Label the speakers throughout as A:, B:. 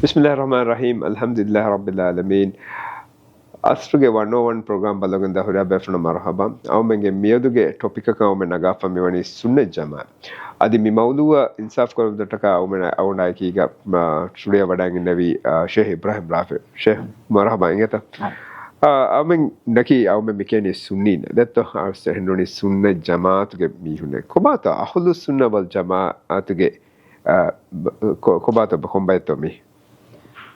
A: Bismillahirrahmanirrahim. Alhamdulillah Rabbil Alamin. Asruge 101 program baloganda hura befuna marhaba. Awmenge miyaduge topic ka awme nagafa mewani sunna jama. Adi mi mawduwa insaf korudata ka awme awna kiga studio wadangi nabi Sheikh Ibrahim Rafi. Sheikh marhaba ingeta. Awmen naki awme mikeni sunnin. Detto awse hendoni sunna jamaatuge mihune. Kobata ahlus sunna wal jamaatuge kobata bakombaito mi.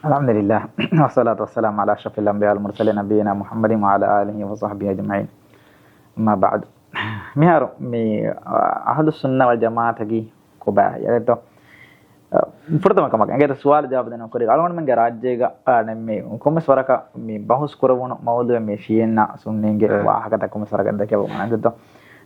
B: Alhamdulillah, wassalatu wassalamu ala ashrafil anbiya wal mursalin nabiyina Muhammadin wa ala alihi wa sahbihi ajma'in. Amma ba'd. Miharu mi ahlus sunnah wal jamaat gi koba yato furtama kamak angeta suwal jawab dena kori alwan menge rajyega nemme komes waraka mi bahus korawunu mawdu me shiyenna sunnenge wahakata komes waraka dakewa mananto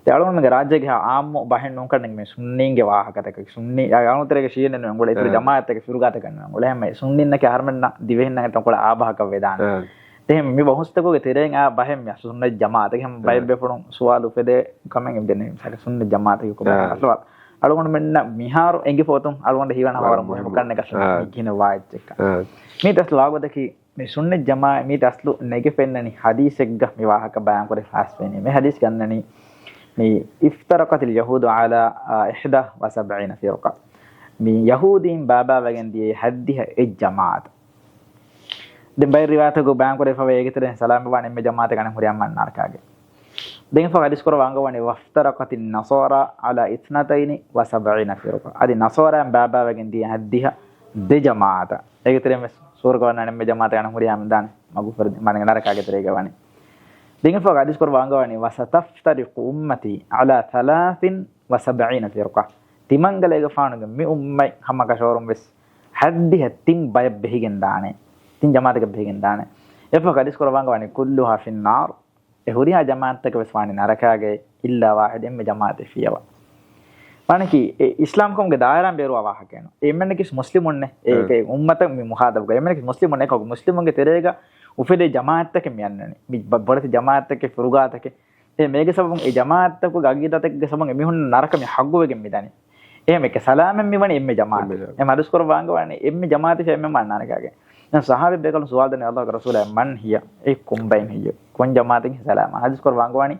B: te alwan menge rajyege aammo bahen non kan me sunnenge wahakata ke sunni anuterege shiyenna ngole itur jamaat ke furugata kanna ngole me sunninna ke harmenna divehenna ke ngole aabahaka vedana එහෙනම් මේ බහුස්තකෝගේ තෙරෙන් ආ බහෙම් ය සුන්න ජමාත එහෙනම් බයි බෙපුණු සුවාලු ෆෙදේ කමෙන් දෙන්නේ සක සුන්න ජමාත කිය කොබ අස්ලව අලුගොන්න මෙන්න මිහාරු එංගි ෆෝතුම් අලුගොන්න හිවන වර මොහම කන්න එක කියන වායිච් එක මේ තස් ලාගොදකි මේ සුන්න ජමා මේ තස්ලු නෙගෙ පෙන්නනි හදීස් එක්ග මේ වාහක බයන් කරේ ෆාස් වෙන්නේ මේ හදීස් ගන්නනි මේ ඉෆ්තරකත් යහූදු අලා 71 ෆිරqa මේ යහූදීන් බාබා වගෙන් දී හද්දිහ ඒ ජමාත den bay riwayata go bang kore fawe egitere salam bane me jamaate ganan huriyam man narkage den fa hadis kor wanga wani waftaraqatin nasara ala 72 firqa adi nasara baba wagen di haddiha de jamaata egitere me surga wanane me jamaate ganan huriyam dan magu fer man narkage terega wani den fa hadis kor wanga wani wasataftariqu ummati ala 73 firqa timangalega faanuge me ummai hamaka shorum wes haddiha tin bay behigen daane tin jamaat එක බෙහෙන් දාන එෆ කඩිස් කරවංග වani කුල්ලුහා ෆින්නාර් ඒ හුරියා ජමාත් එක වෙස්වානි නරකාගේ ඉල්ලා වාහිදෙන් මේ ජමාත් ෆියවා වණකි ඒ ඉස්ලාම් කොම්ගේ දායරම් බේරුවා වාහකේන එම්මන්නේ කිස් මුස්ලිමුන්නේ ඒකේ උම්මත මේ මුහාදබ් ගා එම්මන්නේ කිස් මුස්ලිමුන්නේ කෝ මුස්ලිමුන්ගේ තෙරේගා උෆෙදේ ජමාත් එක මියන්නනේ මි බොරති ජමාත් එක ෆුරුගාත් එක ඒ මේගේ සබුන් ඒ ජමාත් එක ගගීදත් එක සබුන් එමිහුන් නරක මේ හග්ගුවෙගෙන් මිදන්නේ එහෙම එක සලාමෙන් මිවණි එම්මේ ජමාත් එම් හදිස් කරවංග වani එම්මේ Jamaath ෂෙම්මෙන් මන්නනකාගේ dan sahabat bekal soal dan Allah Rasul man hiya kumbain hiya kon jamaatin salam hadis kor wangwani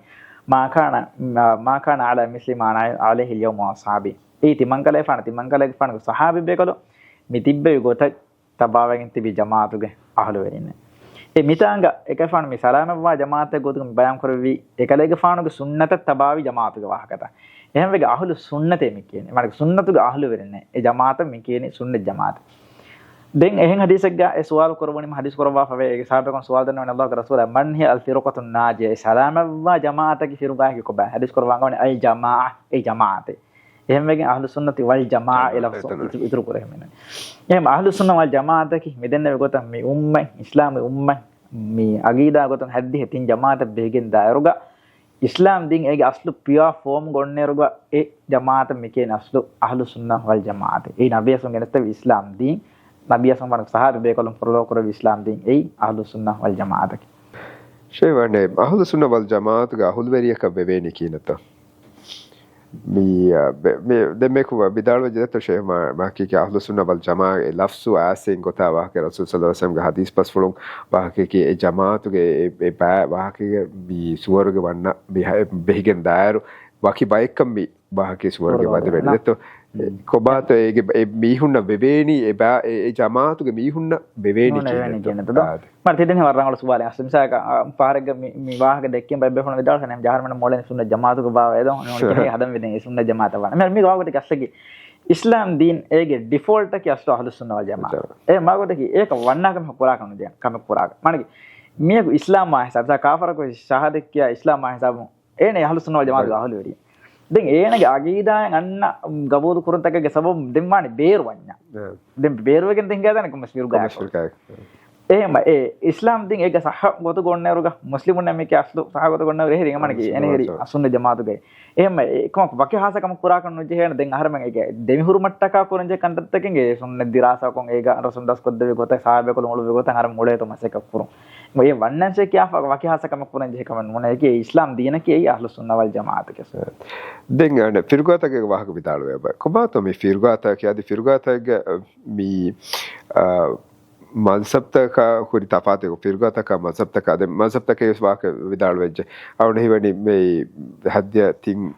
B: ma kana ala muslimana alaihi al-yawm wa ashabi timangale fana sahabat bekal mitibbe gota tabawen tibi jamaatuge ahlu werinne mitanga ekafan mi salam wa jamaat gotu bayan korwi ekalege fanuge sunnata tabawi jamaatuge wahakata එහෙම වෙගේ අහලු සුන්නතේ මේ කියන්නේ මට සුන්නතුගේ අහලු වෙන්නේ ඒ ජමාත මේ කියන්නේ සුන්නත් ජමාත den ehen hadisek ga e suwal korwani hadis korwa fawe e sahabe kon suwal danna Allah rasul man hi al firqatun najiya salama wa jamaata ki firqa ki ko ba hadis korwa ngone ay jamaa e jamaate ehem wegen ahlus sunnati wal jamaa ila itru kore men ehem ahlus sunna wal jamaata ki medenne gota mi umma islam umma mi agida goton haddi hetin jamaata begen dairuga islam din ege aslu pure form gonneruga e jamaata mi ken aslu ahlus sunna wal jamaate e nabiyasun genette islam din Nabi Asman sahabat bekalum perlu kuru Islam ding ahlus sunnah wal jamaat ki
A: shay wane ahlus sunnah wal jamaat ga ahul veriya ka beveni kinata mi demme ko bidalwa jeto shay ma ki ahlus sunnah wal jamaat lafzu asin gota wa ke rasul sallallahu alaihi wasallam ga hadis pas fulung wa ki e jamaat ge e ba wa ki bi suwarge wanna bi behigen dairu wa ki baikam bi wa ki suwarge wade vedeto කොබාත ඒ මීහුන්න වෙවේනි ඒ ජමාතුගේ මීහුන්න වෙවේනි
B: කියන තද මට හිතෙන්නේ වරංගල සුවාලේ අසම්සාක පාරක මේ වාහක දෙකෙන් බබ්බේ phone විදාල සනම් ජහර්මන මොලෙන් සුන්න ජමාතුක බාව එදෝ නෝනේ හදම් වෙදෙන් ඒ සුන්න ජමාත වන මම මේ වාහකට කස්සගේ ඉස්ලාම් දීන් ඒගේ ඩිෆෝල්ට් එක අස්තු අහලුස් සුන්න වල් ජමාත ඒ මාකට කි ඒක වන්නකම පුරා කරන දෙයක් කම පුරා මණකි මේ ඉස්ලාම් මාහසබ් කාෆරක ශහාදත් කියා ඉස්ලාම් මාහසබ් එනේ අහලුස් සුන්න වල් ජමාත අහලු වෙරිය den eenage agidaen anna gabodu kuruntakage sabam demmani beerwanya den beerwegen den gadane kom smiruga ehema islam din ega sah gotu gonneruga muslimun me ke aslu sah gotu gonneru eheri ngamane ene heri asunne jamaatuge ehema kom bakke hasa kam pura kan nuje hen den aharmen ege demi hurumattaka kurunje kantatteken ge sunne dirasa kon ega rasun das kodde gota sahabe ko mulu gota har mule to maseka purun මේ වන්නන්සේ කියා වකිහාසකම පුරන් J කමන් මොන එකේ ඉස්ලාම් දීන කේ අහ්ලුස් සුන්නා වල් ජමාත කේ
A: දෙංගන ෆිර්ගාතගේ වහක විතාල වේ කොබාතෝ මේ ෆිර්ගාත කියාදි ෆිර්ගාතගේ මී මන්සබ්තක හුරි තපාතක ෆිර්ගතක මන්සබ්තක අද මන්සබ්තක වාක විදාල වෙච්ච අවුන හිවනි මේ හද්‍ය තින්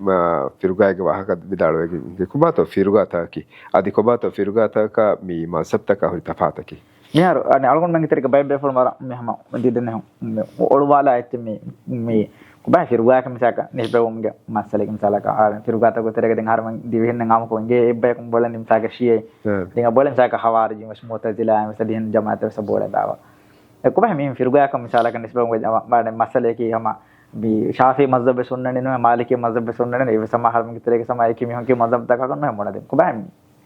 A: ෆිර්ගායක වාහක විදාල වෙගේ කුබාතෝ ෆිර්ගතකි අදි කුබාතෝ ෆිර්ගතක මේ මන්සබ්තක හුරි තපාතකි
B: මෙහර අනේ අලගොන් මං ඉතරක බයි බයි ෆෝල් මර මෙහම දිදෙන්නේ ඔළුවාලා ඇත්ත මේ kuba firuga kam saka nisbawum ga masale kam salaka firuga ta gotere ga den harman diwen ngam ko nge ebbe kum bolan nim saka shiye dinga bolan saka hawariji mas mutazila mas dihen jamaat sa bola dawa kuba mi firuga kam salaka nisbawum ga ma masale ki hama bi shafi mazhab sunna ne no maliki mazhab sunna ne e sama harman ki tere ke sama ki mi hon ki mazhab ta ka no mona de kuba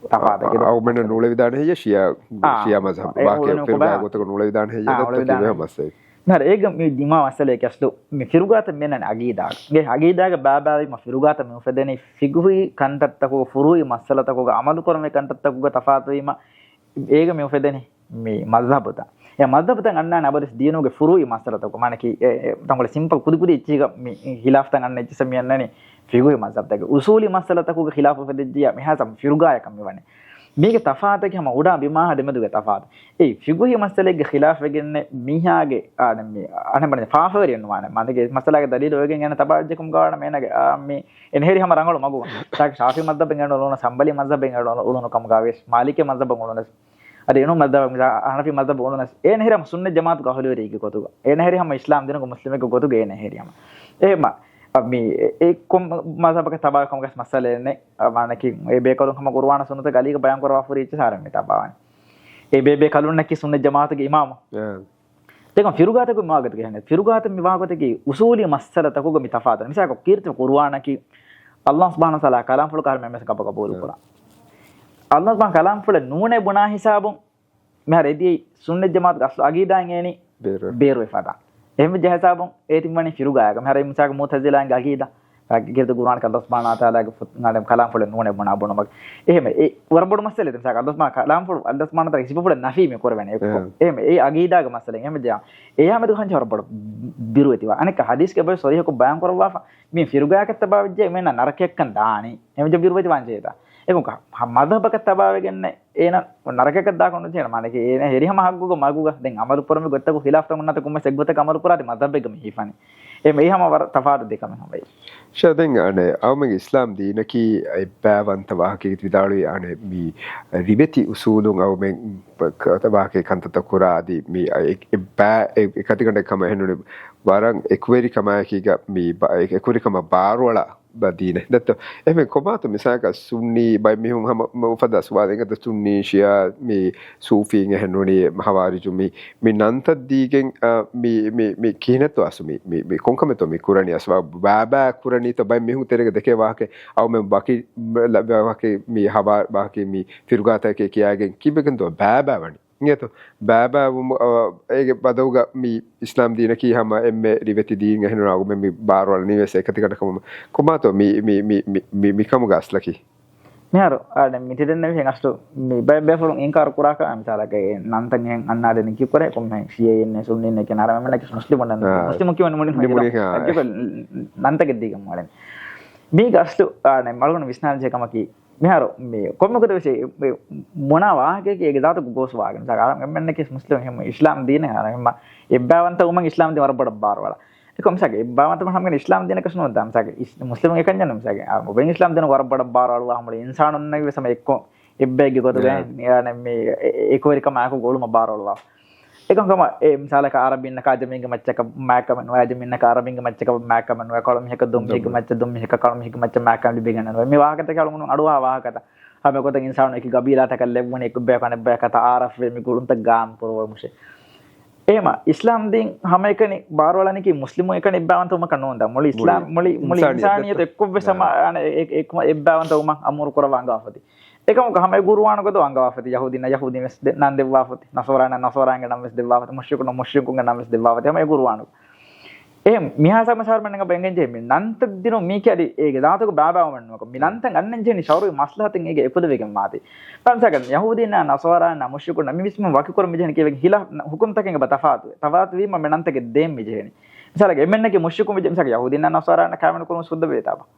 B: තපාත කියලා
A: අව මෙන්න නූල විදාන හේය ශියා මذهب වාක්‍ය ෆිරුගා ගොතක නූල විදාන හේය දත්ත කිව්ව මස්සේ
B: නර ඒක මේ දිමා මසලේ කස්ලු මේ ෆිරුගාත මෙන්න අගීදාග ගේ අගීදාග බාබාවි ම ෆිරුගාත මේ උපදෙනේ ෆිගුහි කන්තත්තකෝ ෆුරුයි මසලතකෝ අමලු කරමේ කන්තත්තකෝ තපාත වීම ඒක මේ උපදෙනේ මේ මذهبත යා මذهبත අන්නාන අබදස් දිනෝගේ ෆුරුයි මසලතකෝ মানে কি තංගල සිම්පල් කුදි කුදි ඉච්චික මේ හිලාෆ් තන් අන්න ඉච්ච සමියන්නනේ ෆිගුහි මذهبතක උසූලි මසලතකෝ හිලාෆ් උපදෙජ්ජිය මෙහා ෆිරුගාය කම් මෙවනේ මේක තෆාතක හැම උඩා බිමාහ දෙමදුගේ තෆාත ඒ ෆිගුහි මසලෙගේ ඛිලාෆ් වෙගන්නේ මීහාගේ මේ අනබනේ ෆාෆරියන් වානේ මන්දගේ මසලාගේ දලීල ඔයගෙන් යන තබාජ්ජකම් ගාවන මේනගේ මේ එනහෙරි හැම රංගල මගුව තාක ශාෆි මද්දබෙන් යන උලන සම්බලි මද්දබෙන් යන උලන කම් ගාවෙස් මාලිකේ මද්දබෙන් උලන අද එනු මද්දබ අහනෆි මද්දබ උලන එනහෙරි හැම සුන්න ජමාත් ගහලුවරීගේ කොතුග එනහෙරි හැම ඉස්ලාම් දිනක මුස්ලිමෙක කොතුගේ එනහෙරි හැම එහෙම මේ ඒකම මذهبක තබාකම ගස් මසලෙන්නේ මානකි ඒ බේකලුන් හැම කුර්ආන සුන්නත ගලීක බයන් කරවා ෆුරීච්ච සාරමේ තබාවන්නේ ඒ බේකලුන් නැකි සුන්න ජමාතගේ ඉමාම තේකම් ෆිරුගාතක මාගත කියන්නේ ෆිරුගාත මිවාගතගේ උසූලි මස්සලතකෝ ගමි තෆාත නිසා කො කීර්ති කුර්ආනකි අල්ලාහ් සුබ්හානහු වතාලා කලාම් ෆුල් කාර්මෙ මෙස කප කපෝල් කරා අල්ලාහ් සුබ්හාන කලාම් ෆුල් නූනේ බුනා හිසාබුන් මෙහරෙදී සුන්න ජමාත ගස් අගීදාන් එනි බේරු එෆාදා එහෙම ජහසාබුන් ඒ තිම්මනේ ෆිරුගායක මෙහර ඉම්සාක මුතසිලාන් ගගීදා ගිරද කුර්ආන කල්ලාහ් සුබ්හානහු වතාලාගේ නාඩම් කලාම් ෆුල් නූනේ බුනා බොන මග එහෙම ඒ වරබොඩ මස්සලේ තසක අල්ලාහ් සුබ්හාන කලාම් ෆුල් අල්ලාහ් සුබ්හාන වතාලා ඉසිබුල නෆී මේ කරවන්නේ එහෙම ඒ අගීදාගේ මස්සලෙන් එහෙම ජා එයාම දුහන් වරබොඩ බිරුවතිවා අනෙක හදීස් කබල් සොරිහක බයන් කරවා මේ ෆිරුගායක තබාවිජ්ජ මෙන්න නරකයක්කන් දානි එහෙම ජ බිරුවති වංජේතා ඒකක මذهبක තබාවෙගන්නේ එන නරකයක දාකොන්න තියෙන මානකේ එන හෙරිහම හග්ගුක මගුක දැන් අමරු පරම ගොත්තක ඛිලාෆ් තමුන්නත කුම සෙග්ගත කමරු පුරාති මذهبක මෙහිෆනි එහම වර තෆාද දෙකම හොබයි
A: ෂදෙන් අනේ අවමගේ ඉස්ලාම් දීනකි ඉබ්බාවන්ත වාහකේ විදාලු අනේ මි රිබෙති උසූලුන් අවමෙන් කතවාකේ කන්තත කුරාදී මි ඉබ්බා එකතිකට කම හෙනුනේ වරන් එක්වරි කමයකීග මි එක්වරි කම බාරවල badine datto eme komato misaka sunni bay mihum hama ufada suwadenga da sunni shia mi sufi nge henoni mahawariju mi nanta digen mi kineto asumi mi konkameto mi kurani aswa baba kurani to bay mihum terega deke wahke aw me baki wahke mi hawa wahke mi firugata ke kiyagen kibegen to baba wani ngeto baba ege badawga mi islam dina ki hama emme riveti din ehnu agu me mi barwal niwes ekatikata kama komato mi kamu gaslaki
B: මෙහර ආඩ මිටිදෙන්න විහෙන් අස්තු මේ බය බයෆලුන් ඉන්කාර කුරාක අම්සාලක නන්තන් යෙන් අන්නාදෙන කි කරේ කොම් මේ සියේ ඉන්නේ සුන්නින් එක නරම මෙන්න කි මුස්ලිම් වන්න මුස්ලිම් කියවන මොනින් නන්තක දීගම් වලෙන් මේ ගස්තු ආඩ මල්ගොන විස්නාන්ජේ කමකි මෙහර මේ කොම්මකද විශේ මොනා වාහකේ කේ දාත ගෝස් වාගෙන සාර මෙන්න කි මුස්ලිම් හැම ඉස්ලාම් දීන හර හැම එබ්බාවන්ත උමන් ඉස්ලාම් දී වරබඩ බාරවල ඒකම සගේ එබ්බාවන්ත මහම්මගේ ඉස්ලාම් දින කස්නෝ දම් සගේ මුස්ලිම් එකන් යනම් සගේ ඔබෙන් ඉස්ලාම් දින වරබඩ බාරවල වහමල ඉන්සානුන් නැගේ සම එක්ක එබ්බේගේ ගොත ගෑ මේ ඒකෝරිකම ආකෝ ගෝලුම බාරවල ඒකම කම ඒ මිසාලක අරබින්න කාජමින්ගේ මච්චක මෑකම නොයජමින්න කාරබින්ගේ මච්චක මෑකම නොය කොළම එක දුම්හික මච්ච දුම්හික කොළම හික මච්ච මෑකම ලිබෙගන මේ වාහකත කලමුණු අඩුවා වාහකත හැම කොට ඉන්සානුන් එක ගබීලාට කල්ලෙවුණ එක බෑකන බෑකත ආරෆ් මේ කුරුන්ත ගාම් පුරව මුෂේ එහෙම ඉස්ලාම් දින් හැම එකනේ බාරවලනේ කි මුස්ලිමු එකනේ ඉබ්බාවන්ත උම කනෝන්ද මොලි ඉස්ලාම් මොලි ඉන්සානියත එක්ක වෙසම එක්ම ඉබ්බාවන්ත උම අමුරු කරවංගාවති එකම ගහමයි ගුරුවානකද වංගාවති යහුදින යහුදින වෙස් නන් දෙවාවති නසෝරාන නසෝරාංග නම් වෙස් දෙවාවති මුෂ්රිකුන මුෂ්රිකුංග නම් වෙස් දෙවාවති හැම ගුරුවානක එහෙම මිහාසම සාර්මණංග බෙන්ගෙන් ජෙමි නන්ත දිනු මී කියදි ඒගේ දාතක බාබාවන්නක මිනන්ත ගන්නන් ජෙනි ෂවරු මස්ලහතෙන් ඒගේ එපද වෙගෙන් මාති පන්සකන් යහුදින නසෝරාන මුෂ්රිකුන මිවිස්ම වකි කර මිජෙනි කියවෙ හිලා හුකුම් තකෙන් තෆාතු වීම මෙනන්තගේ දෙම් මිජෙනි මිසලක එමෙන්නගේ මුෂ්රිකුම මිජෙ මිසක යහුදින නසෝරාන කාමන කුරුම සුද්ධ වේතාව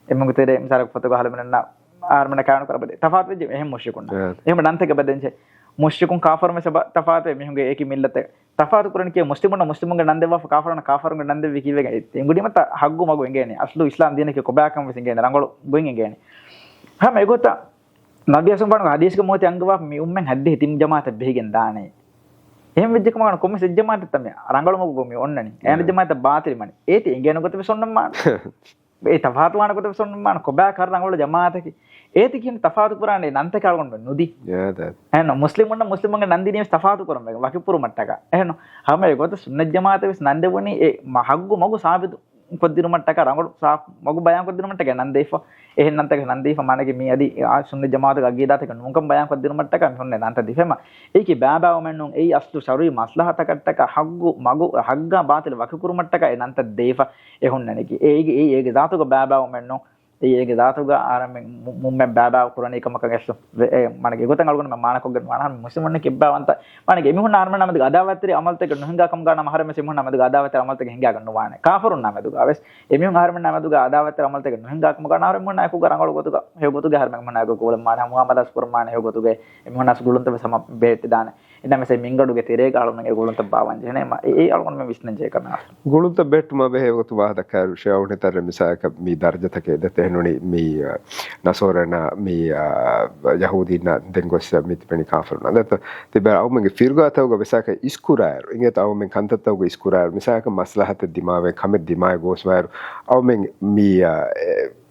B: එමඟ තෙරේ මිසලක පොත ගහල මෙන්න ආර්මන කාමන කරබද තෆාතු වෙජ එහෙම මුෂ්රිකුන එහෙම නන්තක බදෙන්ච mushrikum kafir me saba tafatu mihunge eki millate tafatu kuran ke muslimunge nandewa kafirunge nandewi kiwege engudi mata haggu magu engene aslu islam dine ke kobakam wesengene rangolu buin engene hama egota nabi asum banu hadis ke mohte angwa mi ummen hadde hitim jamaata behigen daane එහෙම වෙච්ච කම ගන්න කොම්මෙ සෙජ්ජමාත තමයි රංගල මොකෝ මේ ඔන්නනේ එන ජමාත බාතිරි මනේ ඒති එංගේන කොට විසොන්නම් මාන ඒ තෆාතු වාන කොට විසොන්නම් මාන කොබෑ කර රංගල ජමාතකි ඒති කියන තෆාතු පුරානේ නන්ත කාලගොන් නොදි එහෙනම් මුස්ලිමුන්ගේ නන්දිනේ තෆාතු කරම් එක වකිපුරු මට්ටක එහෙනම් හැම ඒකට සුන්නත් ජමාත විස් නන්දෙවනි ඒ මහග්ගු මගු සාබිදු කොද්දිරු මට්ටක රංගල මගු බයන් කොද්දිරු මට්ටක නන්දේෆ එහෙන් නන්තක නන්දේෆ මානගේ මේ අදි සුන්නත් ජමාත ගගීදාතක නුංකම් බයන් කොද්දිරු මට්ටක මෙන්න නන්ත දිෆෙම ඒකි බෑබාව මෙන්නුන් ඒ අස්තු ශරීර මස්ලහතකට්ටක හග්ගු මගු හග්ගා බාතිල වකිපුරු මට්ටක ඒ නන්ත දේෆ එහොන්නනකි ඒගේ දාතුක බෑබාව මෙන්නුන් ඒගේ දාතුක ආරම්භ මුම්මෙන් බෑබාව කුරණ එකමක ගැස්ස මනගේ ගොතන් අලුගන මානකොග මාන මුස්ලිමුන්නේ කිබ්බවන්ත මනගේ එමිහුන් ආරම්භ නමද ගදාවත්තරි අමල්තක නොහිඟාකම් ගාන මහරම සිමුන් නමද ගදාවත්තර අමල්තක හිඟා ගන්න වානේ කාෆරුන් නමද ගාවස් එමිහුන් ආරම්භ නමද ගදාවත්තර අමල්තක නොහිඟාකම් ගාන ආරම්භ මොනා කුග රංගල ගොතුක හේගොතුගේ ආරම්භ මොනා කුග මාන මුහම්මදස් කුර්මාන හේගොතුගේ එමිහුන් අස් ගුලුන්ත සම බේට දාන එනම සේ මින්ගඩුගේ තිරේ ගාලුන් ඒ ගුලුන්ත බාවන් ජනේ ඒ අලුගන මේ විශ්නජ කරනවා
A: ගුලුන්ත බෙට්ම බෙහෙවතු වාද කරු ෂවුනේ තර මිසාක මේ දර්ජතකේ දතෙනුනි මේ nasorana mi yahudina dengos mitpeni kafiruna data tiba awmenge firgatawga besaka iskuraru ingeta awmen kantatawga iskuraru misaka maslahat dimawe kamet dimawe goswaru awmen mi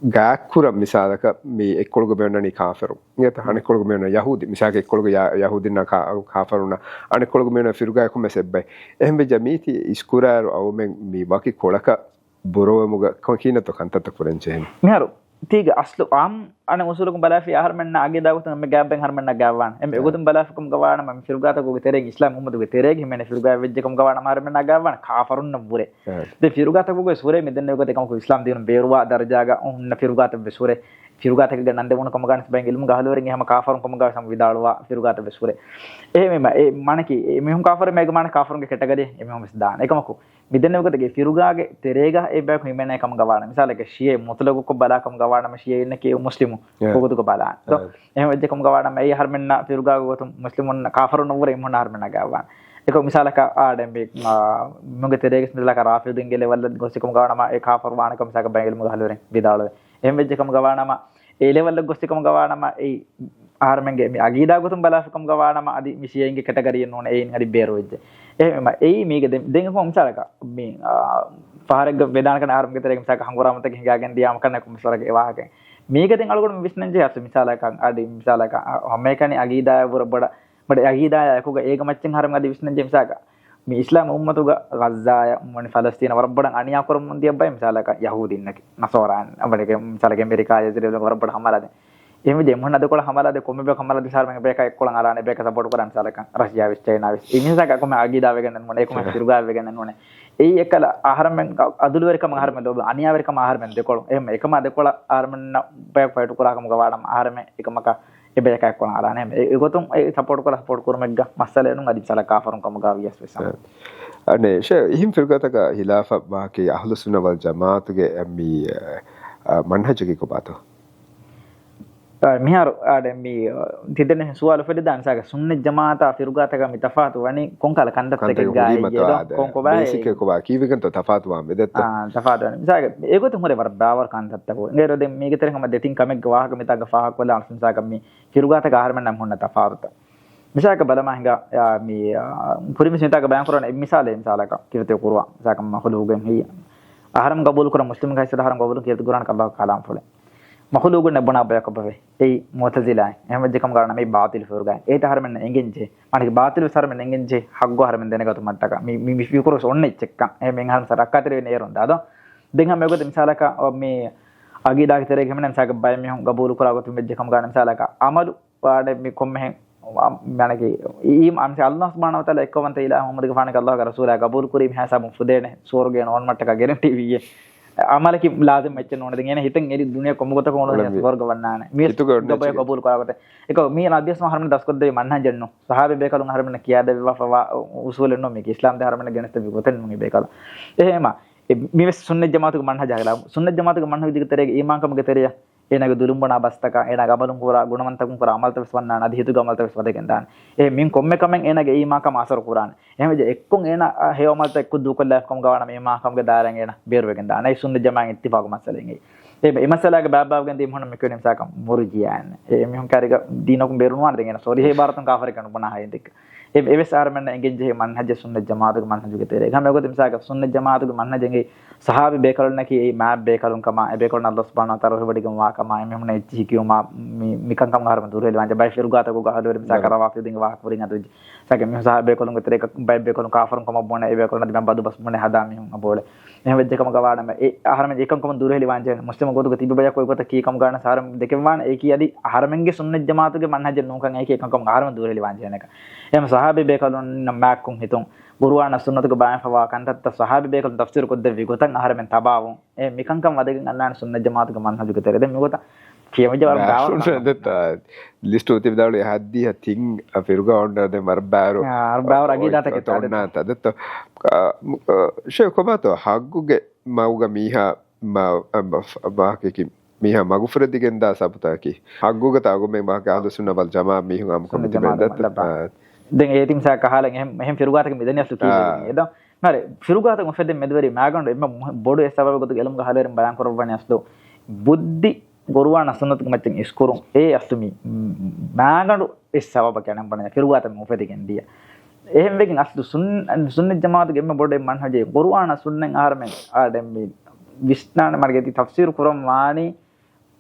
A: gaakura misalaka mi ekkolgo benani kafiru ingeta hanekolgo benana yahudi misaka ekkolgo yahudina kafiruna anekolgo benana firga ko mesebbe ehme jamiti iskuraru awmen mi baki kolaka borowemuga kokina to kantata kurenchen
B: miharu tiga aslu am ana usulukum balafi ahar menna age dagutan me gabben har menna gawwan em egotum balafikum gawana mem firgata ko tereg islam ummaduge tereg himene firga vejjekum gawana mar menna gawwan kafarun nabure de firgata ko sure medenne ko tekam ko islam dinun beruwa darajaga unna firgata be sure firgata ke nande won kom ganis bang ilmu gahalwering ehama kafarun kom gawa sam vidalwa firgata be sure ehmema e manaki mehum kafar mega man kafarun ge ketagade emehum is daan ekamako midenne ko tege firugage terega e ba ko himene kam gawana misale ke shiye mutlagu ko bala kam gawana me shiye ne ke muslimu ko ko bala to ehme vejje kam gawana me har menna firugago gotum muslimun kafarun nowre emhon har menna gawana eko misala ka adembe muge terega sindala ka rafidun ge level gosikum gawana ma e kafar wana kam saka bangel mu gahalwering vidalwa ehme vejje kam gawana ma e level gosikum gawana ma e ආරමෙන්ගේ මේ අගීදා ගොතුම් බලාසකම් ගවානම අදි මිසියෙන්ගේ කැටගරියෙන් ඕන ඒන් හරි බේර වෙච්ච එහෙම ඒ මේක දෙන්න කොහොම මිසලක මේ පහරක වේදාන කරන ආරම්භ ගෙතරේ මිසක හංගුරාමතක හිඟාගෙන දියාම කරන කො මිසලක ඒ වාහක මේක දෙන් අලගොඩ විශ්නංජය අස මිසලක අදි මිසලක හැමේකනේ අගීදා වර බඩ අගීදා යකුග ඒක මච්චෙන් හරම අදි විශ්නංජය මිසක මේ ඉස්ලාම උම්මතුග ගස්සාය මොනි ෆලස්තීන වරබඩන් අනියා කරමුන් දියබ්බයි මිසලක යහූදින්නක නසෝරාන් අපලක මිසලක ඇමරිකා යදිරේ වරබඩ හමලාද එහෙම දෙමොන්න අදකොල හමලාද කොම්බේ කමලා දිසාර මම බේක එක්කොලන් අරානේ බේක සපෝට් කරන් සලකන් රෂ්‍යාව චයිනාව ඉනිසක කොම අගීදාව ගන්න මොන ඒකම තිරුගාව ගන්න ඕනේ ඒ එකල ආහාරමෙන් අදුළු වෙරකම ආහාරමෙන් දොබ අනියා වෙරකම ආහාරමෙන් දෙකොල එහෙම එකම අදකොල ආහාරමෙන් බේක ෆයිට් කරාකම ගවාඩම ආහාරමෙ එකමක ඒ බේක එක්කොලන් අරානේ ඒගොතුම් ඒ සපෝට් කරමෙග්ග මස්සලෙනුන් අදි සලක ආෆරුන් කම ගාවියස් වෙසම
A: අනේ ෂේ හිම් ෆිල්ගතක හිලාෆා වාකේ අහ්ලුස් සුන්න වල් ජමාතුගේ මි මන්හජගේ කොබාතෝ
B: මිහාරු ආඩ මේ තිදෙන සුවාල ෆෙඩදාන් සාක සුන්න ජමාතා ෆිරුගාතක මි තෆාතු වනි කොන්කල කන්දත් එක ගායි යද කොන්කො බයි
A: බේසික් එක කොබා කීවකන් තෆාතු වා මෙදත්ත
B: තෆාතු වනි සාක ඒකත් හොරේ වර බාවර් කන්දත් තකෝ නේර දෙ මේක තරම් හම දෙතින් කමෙක් ගවාහක මිතක ෆාහක් වල අන්සන් සාක මි ෆිරුගාතක ආහාරම නම් හොන්න තෆාතු මිසාක බලම හිඟා මේ පුරිමි සිතක බයන් කරන මිසාලේ මිසාලක කිවතේ කුරුවා සාක මහලුගෙන් හි ආහාරම් ගබුල් කරන මුස්ලිම් ගයිස ආහාරම් ගබුල් කිවත කුරාන කල්ලා කාලාම් ෆොලේ මහලුගු නබනා බයක බවේ ඒ මුතසිලා එහෙම දෙකම ගන්න මේ බාතිල් ෆෝර්ගා ඒත හරමෙන් එංගෙන්ජේ අනික බාතිල් සරමෙන් එංගෙන්ජේ හග්ගෝ හරමෙන් දෙනගතු මට්ටක මේ විකුරොස් ඔන්නේ චෙක්ක එහෙම හරම සරක්කාතර වෙන්නේ ඒරොන්ද අද දෙන් හැම එකද මිසාලක මේ අගීදා කිතරේ ගමන මිසාක බය මෙහොන් ගබූරු කරාගතු මේ දෙකම ගන්න මිසාලක අමලු පාඩ මේ කොම්මෙන් මනකේ ඊම් අම්ස අල්ලාහ් සුබ්හානහු වතාලා එක්කවන්ත ඉලා මුහම්මද් ගෆානක අල්ලාහ් රසූලා ගබූරු කුරීම් හැසබු ෆුදේනේ සෝර්ගේ නෝන් මට්ටක ගැරන්ටි වියේ අමලකි लाजिम මෙච්ච නෝනද කියන හිතෙන් එරි දුනිය කොමුගත කොනෝ ස්වර්ග වන්නාන මේ ගබය කබූල් කරාගත ඒක මේ අධ්‍යස් මහරම දස්කොත් දෙයි මන්හන් ජන්නු සහාබේ බේකලුන් හරමන කියාද වෆවා උසූලෙන් නො මේක ඉස්ලාම් ද හරමන ගෙනස්ත විගතෙන් මුගේ බේකල එහෙම මේ සුන්නත් ජමාතුක මන්හජ ආගලා සුන්නත් ජමාතුක මන්හජ විදිහට තරේ ඊමාන්කම ගෙතරේ එනගේ දුලුම්බනා බස්තක එනගේ අබලුම් කුරා ගුණවන්තකුම් කුරා අමල්ත විශ්වන්නාන අධි හිතු ගමල්ත විශ්වදෙන් දාන ඒ මින් කොම්මෙ කමෙන් එනගේ ඊමාකම අසර කුරාන එහෙම je එක්කොන් එන හේවමල්ත එක්ක දුකල්ලා කොම් ගවන මේ මාකම්ගේ දාරෙන් එන බේරුවෙන් දාන ඒ සුන්න ජමාන් ඉත්තිෆාක මසලෙන් ඒ මසලාගේ බාබාවගෙන් දී මොන මෙකෙනම් සාකම් මුර්ජියාන ඒ මිහුන් කාරික දීනකුම් බේරුවාන දෙගෙන සෝරි හේ ಭಾರತන් කාෆර කරන බණ හයෙන් දෙක ඒ වෙසාරමන්න එංගෙන් ජේ මන්හජ සුන්න ජමාතුගේ මන්හජුගේ තේරේ ගම යගොත මිසාක සුන්න ජමාතුගේ මන්හජෙන්ගේ සහාබි බේකලුන් නැකි ඒ මෑබ් බේකලුන් කම ඒ බේකලුන් අල්ලාහ් සුබ්හානහු වතාලා රොබඩිගම වා කම එමෙ මොන එච්චි කියුමා මිකන් කම හරම දුරේල වංජ බයි ෆිරුගාත කෝ ගහලවර මිසාක රවාක් දින්ග වා වරින් අතු සාක මිහ සහාබි බේකලුන් ගතරේ බයි බේකලුන් කාෆරුන් කම බොන ඒ බේකලුන් දිම බදු බස් මොන හදා මිහුන් අබෝල එහෙම වෙද්දකම ගවානම ඒ ආහාරම ඒකම් කම දුරේල වංජ මුස්ලිම ගොතුක තිබ්බ බයක් කොයි කොට කී කම ගන්න සාරම දෙකම වාන ඒ කියදි ආහාරමෙන්ගේ සුන්න ජමාතුගේ මන්හජ නෝකන් ඒක එකම් කම ආහාරම දුරේල වංජ නක එහෙම සහාබි බේකලුන් නම්මාකුන් හිතුන් ගුරුවාන සුන්නතුක බයන් ෆවා කන්තත් සහාබි බේකලුන් තෆ්සීර් කොද්ද විගතන් ආහාරමෙන් තබාවුන් ඒ මිකංකම් වදගෙන් අල්ලාන සුන්න ජමාතුක මන්හජුක තෙරෙද මිගත කියමජ වරම් ගාවන
A: ලිස්ට් උතිව දාලේ හද්දී තින් ෆිරුගා ඔන්ඩ දෙ මර්බාරෝ
B: අර්බාව රගීදාත කෙත
A: තොන්නා තදත ෂේ කොබතෝ හග්ගුගේ මවුග මීහා බාකකි මීහා මගුෆරදිගෙන් දා සපතාකි හග්ගුග තාගු මේ බාක අහලුසුන්න වල් ජමා මීහුන් අමුකම තිබෙද්දත්
B: දැන් ඒ තින් සා කහලෙන් එහෙම ෆිරුගාතක මෙදෙන අසු කීවේ එදා හරි ෆිරුගාතක මොෆෙදෙන් මෙදවරි මාගොන්ඩ එම බොඩු එසබව ගොත එලම් ගහලෙන් බයන් කරවන්නේ අස්දෝ බුද්ධි ගොරුවාන සුන්නතුක මැත්තෙන් ඉස්කුරුන් ඒ අස්තුමි මාගොන්ඩ එසබව කැනම් බණ ෆිරුගාතක මොෆෙදෙන් දිය එහෙම වෙකින් අස්දු සුන්න ජමාතුක එම බොඩේ මන්හජේ ගොරුවාන සුන්නෙන් ආරමෙන් ආදෙම් මේ විස්නාන මාර්ගයේදී තෆ්සීර් කුරම් වානි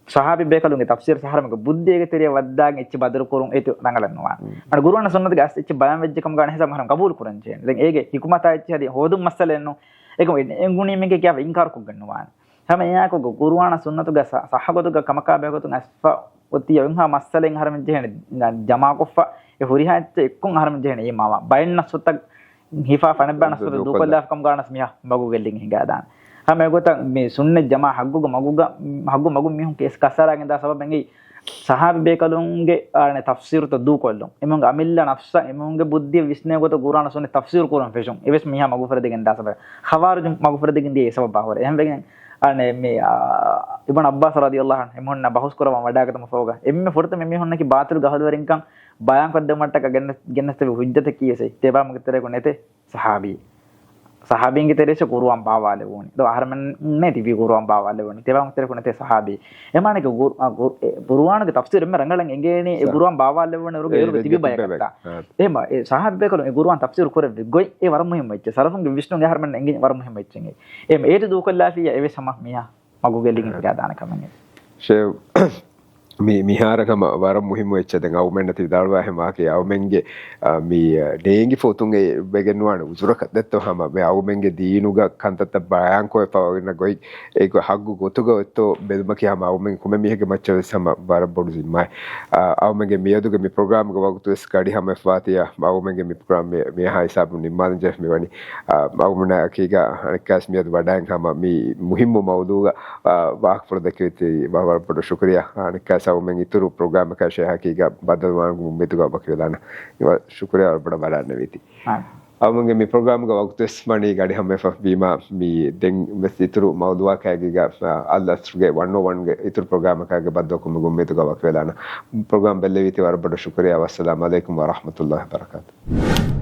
B: සහාබි බේකලුන්ගේ තෆ්සීර් සහරමක බුද්ධියගේ තෙරිය වද්දාගෙන එච්ච බදර කුරුන් ඒත රංගලනවා අර ගුරුවන සුන්නතගේ අස් එච්ච බයන් වෙච්ච කම ගන්න හිසම හරම් කබූල් කුරන් චේන දැන් ඒගේ හිකුමතා එච්ච හදි හොදුම් මස්සලෙන්නෝ ඒක එංගුණී මේකේ කියාව ඉන්කාර කුක් ගන්නවා හැම එයාකෝ ගුරුවන සුන්නතුගේ සහගතුගේ කමකා බේකතුන් අස්ෆා ඔතිය වෙන්හා මස්සලෙන් හරම් ජේන ජමා කොෆා ඒ හොරිහාච්ච එක්කුන් හරම් ජේන ඒ මාව බයන්න සොත්ත හිෆා ෆනබ්බන සුර දුකල්ලා කම ගන්නස් මියා මගු ගෙල්ලින් හිඟා දාන හැම ගොත මේ සුන්න ජමා හග්ගුග මගු මිහුන් කේස් කසාරාගෙන් දා සබබෙන්ගේ සහාබි බේකලුන්ගේ ආනේ තෆ්සීර් ත දූ කොල්ලොන් එමුන්ග අමිල්ලා නෆ්ස එමුන්ගේ බුද්ධිය විශ්නය ගොත කුරාන සුන්නේ තෆ්සීර් කුරාන ෆෙෂොන් එවස් මිහා මගු ෆරදෙගෙන් දා සබ ඛවාරිජ් මගු ෆරදෙගෙන් දී සබබ බාවර එහෙම වෙගෙන ආනේ මේ ඉබ්න් අබ්බාස් රදියල්ලාහු අන්හු එමුන්න බහුස් කරව වඩාගතම ෆෝගා එම්මේ ෆොරත මෙමි හොන්නකි බාතුල් ගහලවරින්කම් බයන් කද්ද මට්ටක ගෙන්නස්ත හුජ්ජත කීයසේ තේබාම ගතරේ කොනේතේ සහාබි sahabin kita desa kuruan bawa lewoni do harman ne tivi kuruan bawa lewoni tebang tere kunate sahabi emane ke buruan ke tafsir me rangalan engene e buruan bawa lewoni ruge eru tivi bayakata ema e sahabi be kalon e buruan tafsir kore goi e waram muhim wecce sarafun ge vishnu ge harman engene waram muhim wecce em ete du kollafiya e sama miya magu gelin ga dana kamane
A: she මිහාරකම වර මුහිම වෙච්ච දැන් අවුමෙන් නැති දාල්වා හැමාකේ අවුමෙන්ගේ මේ ඩේංගි ෆොතුන්ගේ බෙගෙන්වාන උසුරක දැත්තවහම මේ අවුමෙන්ගේ දීනුග කන්තත බයංකෝ එපවගෙන ගොයි ඒක හග්ගු ගොතුගොතෝ බෙදුම කියම අවුමෙන් කුම මිහගේ මච්ච සම බර බොඩු සිමයි අවුමෙන්ගේ මියදුගේ මේ ප්‍රෝග්‍රෑම් එක වගතු ස්කඩි හැම ෆාතියා අවුමෙන්ගේ මේ ප්‍රෝග්‍රෑම් මේ හයි සබු නිමාන ජෙෆ් මෙවනි අවුමන කීගා අනිකාස් මියදු වඩාන් හැම මේ මුහිම්ම මවුදුග වාක් ප්‍රදකේති බවර පොඩ ශුක්‍රියා අනිකාස් saumen ituru program ka shehakiga badalwan metuga bakilana iwa shukriya bada badana viti amunge mi program ga waqtes mani gadi hamme fa bima mi den mes ituru mawduwa kagiga Allah suge 101 ge ituru program ka ge baddo kum metuga bakilana program belle viti war bada shukriya wassalamu alaikum wa rahmatullahi wa barakatuh